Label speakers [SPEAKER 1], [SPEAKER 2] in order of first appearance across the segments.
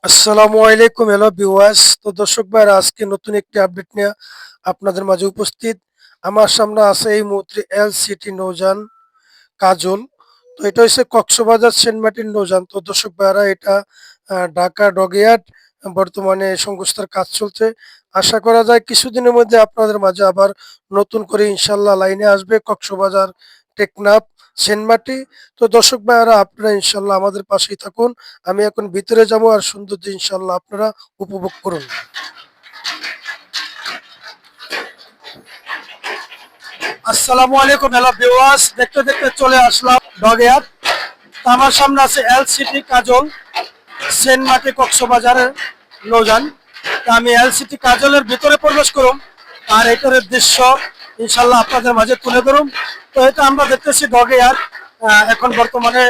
[SPEAKER 1] আসসালামু আলাইকুম, hello viewers. তো দর্শক ভাইরা, আজকে নতুন একটি আপডেট নিয়ে আপনাদের মাঝে উপস্থিত। আমার সামনে আছে এই মুহূর্তে এলসিটি নৌযান কাজল। তো এটা হচ্ছে কক্সবাজার সেন্ট মার্টিন নৌযান। তো দর্শক ভাইরা, এটা ঢাকা ডকইয়ার্ড বর্তমানে সংস্থার কাজ চলছে। আশা করা যায় কিছুদিনের মধ্যে আপনাদের মাঝে আবার নতুন করে ইনশাল্লাহ লাইনে আসবে কক্সবাজার, টেকনাফ, সেন্ট মার্টি। তো দর্শক ভাইয়ারা, আপনারা ইনশাল্লাহ আমাদের পাশেই থাকুন। আমি এখন ভিতরে যাব আর সৌন্দর্য ইনশাল্লাহ আপনারা উপভোগ করুন। আসসালামু আলাইকুম, হ্যালো ভিউয়ার্স। দেখতে দেখতে চলে আসলাম ডগেয়ার। আমার সামনে আছে এলসিটি কাজল সেন্ট মার্টি কক্সবাজারের নৌযান। তা আমি এলসিটি কাজলের ভিতরে প্রবেশ করুম আর এটার দৃশ্য ইনশাল্লাহ আপনাদের মাঝে তুলে ধরুম। তো এটা আমরা দেখতেছি ডগেয়ার। এখন বর্তমানে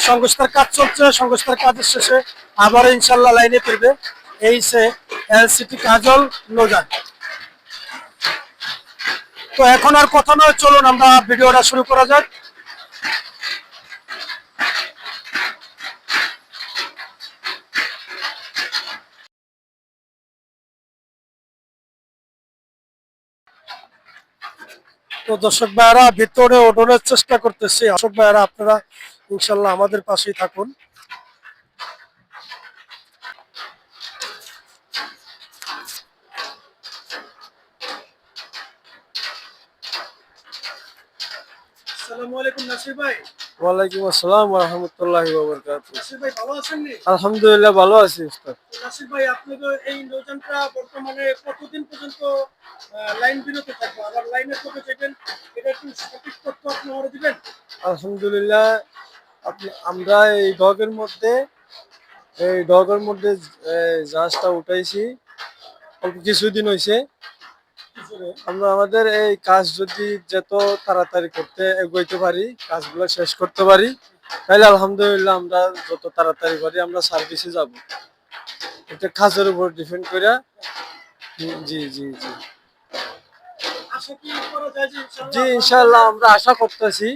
[SPEAKER 1] সংস্থার কাজ চলছে, সংস্থার কাজের শেষে আবার ইনশাল্লাহ লাইনে ফিরবে। এই সে এলসিটি কাজল নৌযান। তো এখন আর কথা নয়, চলুন আমরা ভিডিওটা শুরু করা যাক। তো দর্শক ভাইয়ারা, ভিতরে ওঠানোর চেষ্টা করতেছি। দর্শক ভাইয়ারা, আপনারা ইনশাল্লাহ আমাদের পাশেই থাকুন। আসসালামু আলাইকুম নাসির ভাই।
[SPEAKER 2] ওয়ালাইকুম আসসালাম রহমতুল্লাহি ওয়া বারাকাতুহু।
[SPEAKER 1] নাসির ভাই, ভালো আছেন নি?
[SPEAKER 2] আলহামদুলিল্লাহ ভালো আছি উস্তাদ।
[SPEAKER 1] নাসির ভাই, আপনি তো এই নৌযানটা বর্তমানে কতদিন পর্যন্ত লাইন বিরত থাকবো, আবার লাইনে কবে যাবেন, এটা একটু সঠিক তথ্য আপনি আমাকে দিবেন?
[SPEAKER 2] আলহামদুলিল্লাহ আমরা এই ডগের মধ্যে জাহাজটা উঠাইছি অল্প কিছুদিন হয়েছে। আমরা আমাদের এই কাজ যদি যত তাড়াতাড়ি করতে এগোইতে পারি, কাজগুলো শেষ করতে পারি, তাহলে আলহামদুলিল্লাহ আমরা যত তাড়াতাড়ি পারি আমরা সার্ভিসে যাব। এটা কাজের উপর ডিপেন্ড করে। জি জি জি
[SPEAKER 1] আশা কি করা যায় যে
[SPEAKER 2] জি
[SPEAKER 1] ইনশাআল্লাহ
[SPEAKER 2] ইনশাল্লাহ আমরা আশা করতেছি,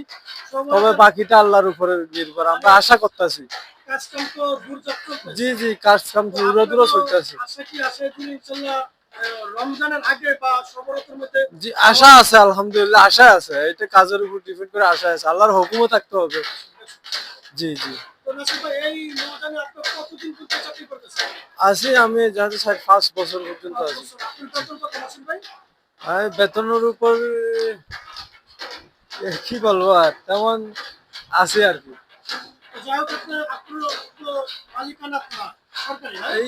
[SPEAKER 2] তবে
[SPEAKER 1] সমাধান?
[SPEAKER 2] বাকিটা আল্লাহর উপরে নির্ভর। আমরা আশা করতেছি।
[SPEAKER 1] কাজ কাম তো দূরযাত্রা চলতেছে।
[SPEAKER 2] জি জি কাজ কাম
[SPEAKER 1] তো
[SPEAKER 2] দূরে দূরে
[SPEAKER 1] আপনারও
[SPEAKER 2] চলতেছে।
[SPEAKER 1] আশা কি আছে যে ইনশাআল্লাহ রমজানের আগে বা সবরতের মধ্যে
[SPEAKER 2] জি আশা
[SPEAKER 1] নামাজ?
[SPEAKER 2] আছে, আলহামদুলিল্লাহ আশা আছে। এটা কাজের উপর ডিপেন্ড করে আশা আছে, আল্লাহর হুকুমও থাকতে হবে। জি জি
[SPEAKER 1] তো নাসির ভাই, এই নৌযানে আপনি কতদিন পর্যন্ত চাকরি করতেছেন?
[SPEAKER 2] আছি আমি যাতে 5 বছর পর্যন্ত
[SPEAKER 1] 5
[SPEAKER 2] আছি।
[SPEAKER 1] বছর। আপনার বেতন কত নাসির ভাই?
[SPEAKER 2] আমি বেতনের উপর কি বলবো আর তেমন আছি আর কি।
[SPEAKER 1] তো যাই হোক, আপনার তো মালিকানা না, সরকারি না?
[SPEAKER 2] এই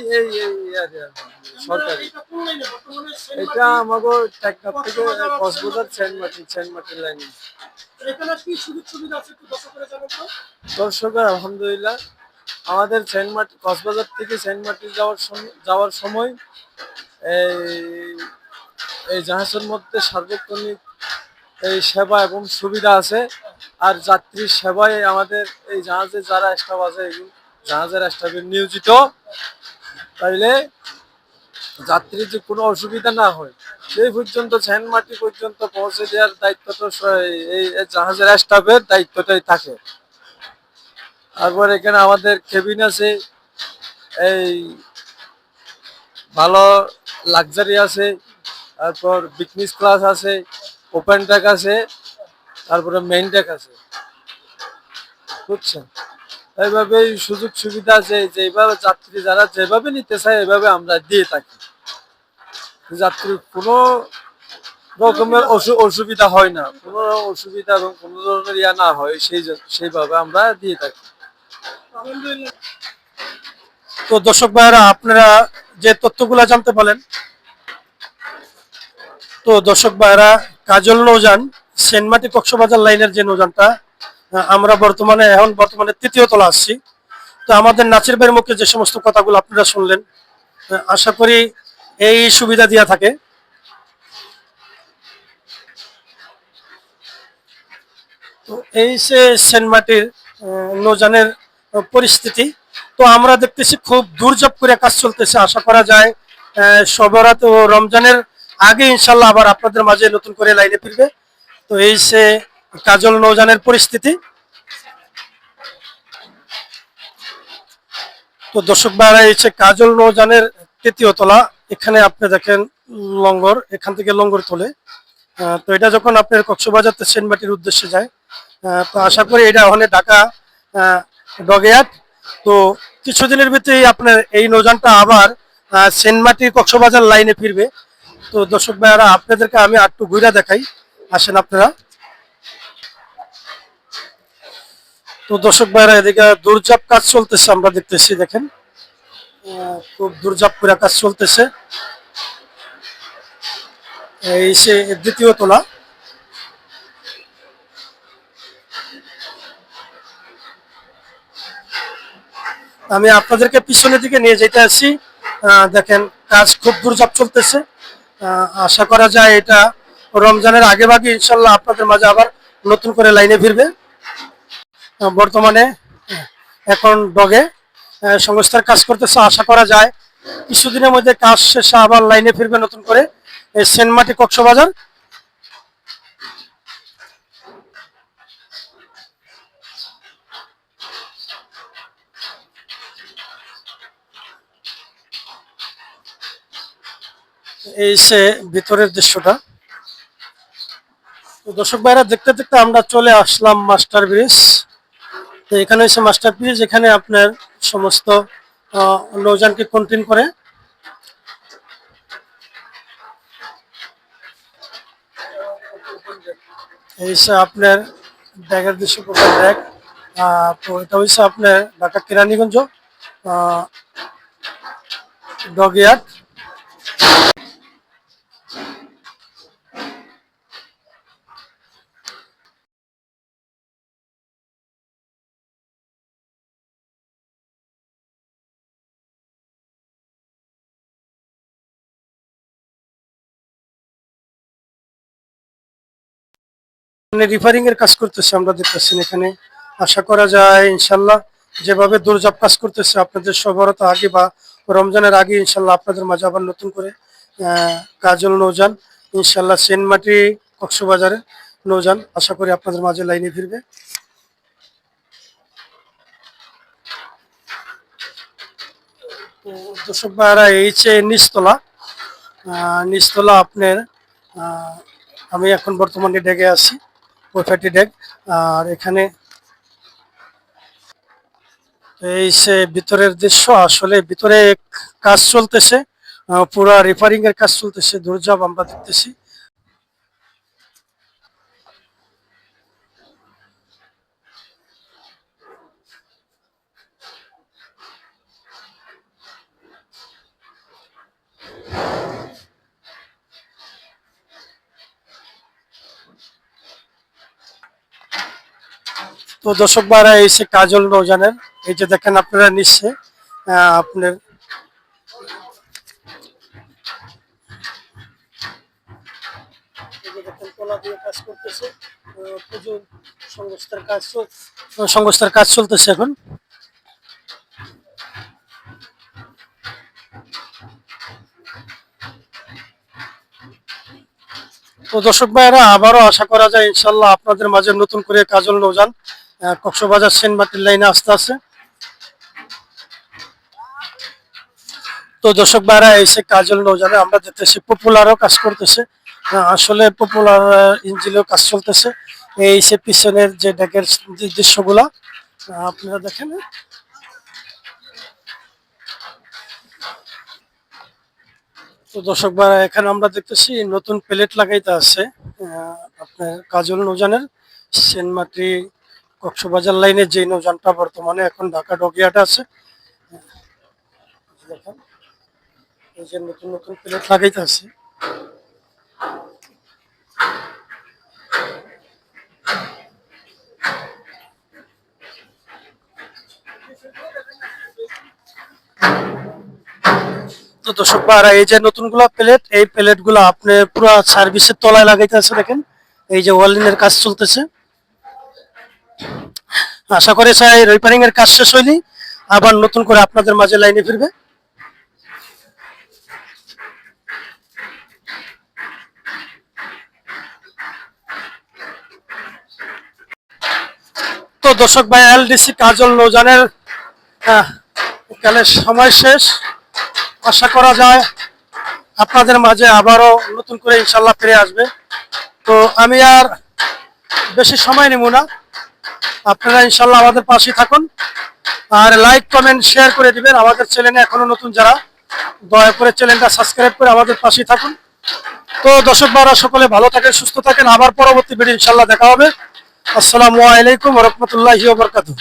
[SPEAKER 2] আর কি,
[SPEAKER 1] আমরা
[SPEAKER 2] সরকারি।
[SPEAKER 1] এটা কোন লাইনে বর্তমানে সেন্ট
[SPEAKER 2] এটা
[SPEAKER 1] মার্টিন
[SPEAKER 2] আমাকে টেকনাফ থেকে
[SPEAKER 1] কক্সবাজার আর Saint
[SPEAKER 2] Cox's Bazar
[SPEAKER 1] Martin.
[SPEAKER 2] Saint Martin লাইনে।
[SPEAKER 1] এখানে কি সুযোগ সুবিধা আছে একটু দর্শকরা জানান তো?
[SPEAKER 2] দর্শকের আলহামদুলিল্লাহ আমাদের কক্সবাজার থেকে সেন্ট মার্টিন যাওয়ার সময় এই এই জাহাজের মধ্যে সার্বক্ষণিক এই সেবা এবং সুবিধা আছে। আর যাত্রী সেবায় আমাদের এই জাহাজে যারা স্টাফ আছে, এগুলো জাহাজের স্টাফে নিয়োজিত, তাইলে যাত্রীর যে কোনো অসুবিধা না হয় সেই পর্যন্ত সেন্ট মার্টিন পর্যন্ত পৌঁছে দেওয়ার দায়িত্বটা এই জাহাজের স্টাফের দায়িত্বটাই থাকে। তারপর এখানে আমাদের কেবিন আছে, এই ভালো লাক্সারি আছে, তারপর বিজনেস ক্লাস আছে, ওপেন ডেক আছে, তারপরে মেইন ডেক আছে, বুঝছেন? এইভাবে সুযোগ সুবিধা আছে, যেভাবে যাত্রী যারা যেভাবে নিতে চায় এভাবে আমরা দিয়ে থাকি। যাত্রীর কোনো রকমের অসুবিধা হয় না, কোনো অসুবিধা এবং কোনো ধরনের না হয়, সেইভাবে আমরা দিয়ে থাকি।
[SPEAKER 1] আলহামদুলিল্লাহ। তো দর্শক ভাইরা, আপনারা যে তথ্যগুলো জানতে পারলেন। তো দর্শক ভাইরা, কাজল নৌযান সেন্ট মার্টিন কক্সবাজার লাইনের যে নৌযানটা, আমরা বর্তমানে তৃতীয় তলা আসছি। তো আমাদের নাচির ভাইয়ের মুখে যে সমস্ত কথাগুলো আপনারা শুনলেন, আশা করি এই সুবিধা দেওয়া থাকে। তো এই সে সেন্ট মার্টির নৌযানের পরিস্থিতি। তো আমরা দেখতেছি খুব দুর্যোগ করে কাজ চলতেছে। আশা করা যায় সবরাত ও রমজানের আগে ইনশাল্লাহ আবার আপনাদের মাঝে নতুন করে লাইনে ফিরবে। তো এই সে কাজল নৌযানের পরিস্থিতি। তো দর্শক ভাইরা এই যে কাজল নৌযানের তৃতীয় তলা, এখানে আপনি দেখেন লঙ্গর, এখান থেকে লঙ্গর তোলে। তো এটা যখন আপনার কক্সবাজার থেকে সেন্ট মার্টিনের উদ্দেশ্যে যায়, তো আশা করি এটা ওখানে ঢাকা ডগেয়ার্ড। তো কিছুদিনের ভিতরেই আপনার এই নৌযানটা আবার সেন্ট মার্টিন কক্সবাজার লাইনে ফিরবে। তো দর্শক ভাইয়ারা আপনাদেরকে আমি একটু ঘুরে দেখাই, আসেন আপনারা। তো দর্শক ভাইয়ারা এদিকে দৌড়ঝাঁপ কাজ চলতেছে, আমরা দেখতেছি, দেখেন খুব দৌড়ঝাঁপ করে কাজ চলতেছে। এই সে দ্বিতীয় তলা। আমি আপনাদেরকে পিছনের দিকে নিয়ে যেতে আসি। দেখেন কাজ খুব দৌড়ঝাঁপ চলতেছে। আশা করা যায় এটা রমজানের আগে ভাগে ইনশাল্লাহ আপনাদের মাঝে আবার নতুন করে লাইনে ফিরবে। বর্তমানে এখন ডগে সংস্থার কাজ করতেছে, আশা করা যায় কিছুদিনের মধ্যে কাজ শেষে আবার লাইনে ফিরবে নতুন করে এই সেন্ট মার্টি কক্সবাজার। এই সে ভিতরের দৃশ্যটা। তো দর্শক ভাইরা দেখতে দেখতে আমরা চলে আসলাম মাস্টার ব্রিজ। তো এখানে হচ্ছে মাস্টার ব্রিজ, এখানে আপনার সমস্ত নৌযানকে কন্টেইন করে। এই হচ্ছে আপনার ড্যাগের দৃশ্য, প্রধান ড্যাগ। তো এটা হচ্ছে আপনার ঢাকা কেরানীগঞ্জ ডগইয়ার্ড। মানে রিফারিং এর কাজ করতেছে, আমরা দেখতেছি এখানে। আশা করা যায় ইনশাল্লাহ যেভাবে দৌড়ঝাঁপ কাজ করতেছে আপনাদের সফরতা আগে বা রমজানের আগে ইনশাল্লাহ আপনাদের মাঝে আবার নতুন করে কাজল নৌযান ইনশাল্লাহ সেন্ট মার্টি কক্সবাজারে নৌযান আশা করি আপনাদের মাঝে লাইনে ফিরবে। তো দর্শক ভাইরা এই যে নিচতলা, নিচতলা আপনার আমি এখন বর্তমানে ডেকে আছি, ওইফাটি ডেক। আর এখানে এই সে ভিতরের দৃশ্য, আসলে ভিতরে কাজ চলতেছে, পুরা রিপেয়ারিং এর কাজ চলতেছে, দৌড়ঝাঁপ আমরা দেখতেছি। তো দর্শক ভাইরা এই সে কাজল নৌযানের, এই যে দেখেন আপনারা নিচ্ছে আপনার এই যে দেখেন তলা দিয়ে কাজ করতেছে, পুজো সংস্থার কাজ চলতেছে এখন। তো দর্শক ভাইয়েরা আবারও আশা করা যায় ইনশাল্লাহ আপনাদের মাঝে নতুন করে কাজল নৌযান কক্সবাজার সেন্ট মার্টিন লাইনে আসতে আছে। তো দর্শক ভাইরা এসে কাজল নৌযানে আমরা দেখতেছি পপুলারও কাজ করতেছে, আসলে পপুলার ইঞ্জিনও কাজ চলতেছে। এই সে পিছনের যে ডেকের দৃশ্যগুলা আপনারা দেখেন। তো দর্শক ভাইরা এখানে আমরা দেখতেছি নতুন প্লেট লাগাইতে আছে আপনার কাজল নৌযানের সেন্ট মার্টি কক্সবাজার লাইনের যে নৌযানটা বর্তমানে এখন ঢাকা ডগিয়ার্ডে আছে। দেখেন এই যে নতুন নতুন প্লেট লাগাইতে আছে। তো দর্শক ভাইরা এই যে নতুন গুলা প্লেট, এই প্লেট গুলা আপনি পুরো সার্ভিসের তলায় লাগাইতে আছে, দেখেন এই যে ওয়েল্ডিং এর কাজ চলতেছে। আশা করি চাই রিপেয়ারিং এর কাজ শেষ হইলে আবার নতুন করে আপনাদের মাঝে লাইনে ফিরবে। তো দর্শক ভাই এলডিসি কাজল নৌযানের এখানে সময় শেষ। আশা করা যায় আপনাদের মাঝে আবারও নতুন করে ইনশাল্লাহ ফিরে আসবে। তো আমি আর বেশি সময় নেব না, আপনারা ইনশাল্লাহ আমাদের পাশে থাকুন আর লাইক কমেন্ট শেয়ার করে দিবেন। আমাদের চ্যানেলে এখনো নতুন যারা, দয়া করে চ্যানেলটা সাবস্ক্রাইব করে আমাদের পাশে থাকুন। তো দর্শক ভাইরা সকলে ভালো থাকেন, সুস্থ থাকেন। আবার পরবর্তী ভিডিও ইনশাল্লাহ দেখা হবে। আসসালামু আলাইকুম ওয়া রাহমাতুল্লাহি ওয়া বারাকাতুহু।